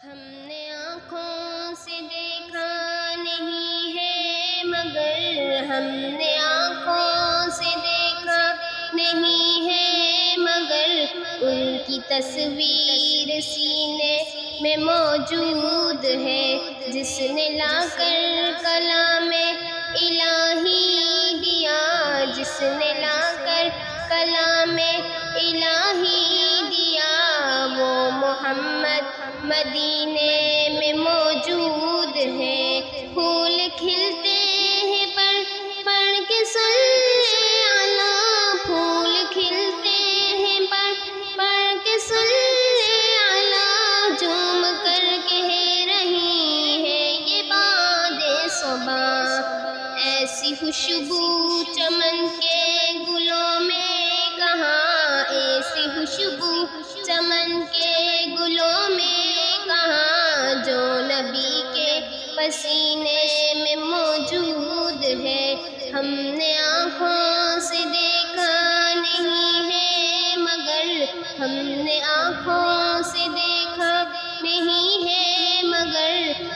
ہم نے آنکھوں سے دیکھا نہیں ہے مگر ہم نے آنکھوں سے دیکھا نہیں ہے مگر ان کی تصویر سینے میں موجود ہے جس نے لا کر کلام الہی دیا، جس نے لا کر کلام الہی دیا، وہ محمد مدینے میں موجود ہے۔ پھول کھلتے ہیں پر کے صلی علی، پھول کھلتے ہیں پر کے صلی علی، جھوم کر کہہ رہی ہے یہ باد صبا، ایسی خوشبو چمن کے گلوں میں کہاں، ایسی خوشبو چمن کے گلوں میں کہاں، جو نبی کے پسینے میں موجود ہے۔ ہم نے آنکھوں سے دیکھا نہیں ہے مگر ہم نے آنکھوں سے دیکھا نہیں ہے مگر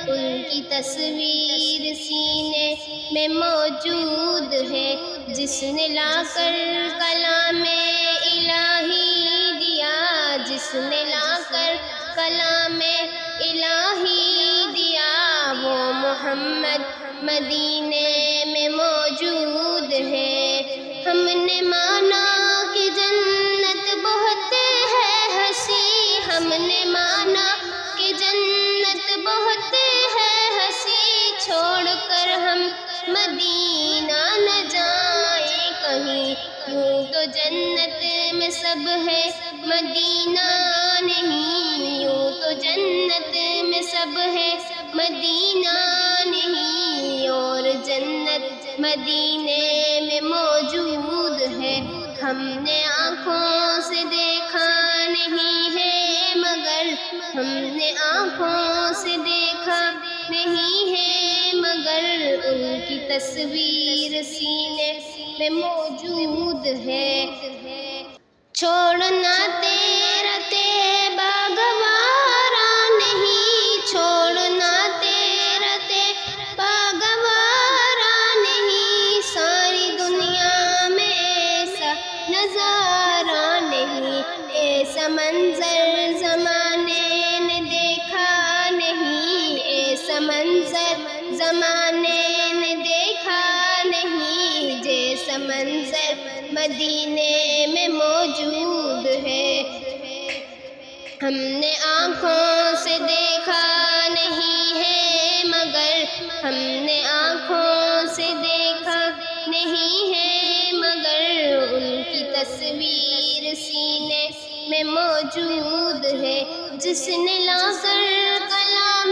ان کی تصویر سینے میں موجود ہے، جس نے لا کر کلام الہی دیا، جس نے لا کر کلام الہی دیا، وہ محمد مدینے میں موجود ہے۔ ہم نے مانا کہ جنت بہت ہے ہنسی، ہم نے مانا کہ جنت بہت ہے ہنسی، چھوڑ کر ہم مدینہ نہ جائیں کہیں، یوں تو جنت میں سب ہے مدینہ نہیں، یوں تو جنت میں سب ہے مدینہ نہیں، اور جنت مدینے میں موجود ہے۔ ہم نے آنکھوں سے دیکھا نہیں ہے مگر ہم نے آنکھوں سے دیکھا نہیں ہے مگر ان کی تصویر سینے میں موجود ہے۔ چھوڑنا تیرا طیبہ گوارا نہیں، چھوڑنا تیرا طیبہ گوارا نہیں، ساری دنیا میں ایسا نظارہ نہیں، ایسا منظر زمانے نے دیکھا نہیں، ایسا منظر زمانے نے دیکھا نہیں، جیسا منظر مدینے میں موجود ہے۔ ہم نے آنکھوں سے دیکھا نہیں ہے مگر ہم نے آنکھوں سے دیکھا نہیں ہے مگر ان کی تصویر سینے میں موجود ہے، جس نے لا کر کلام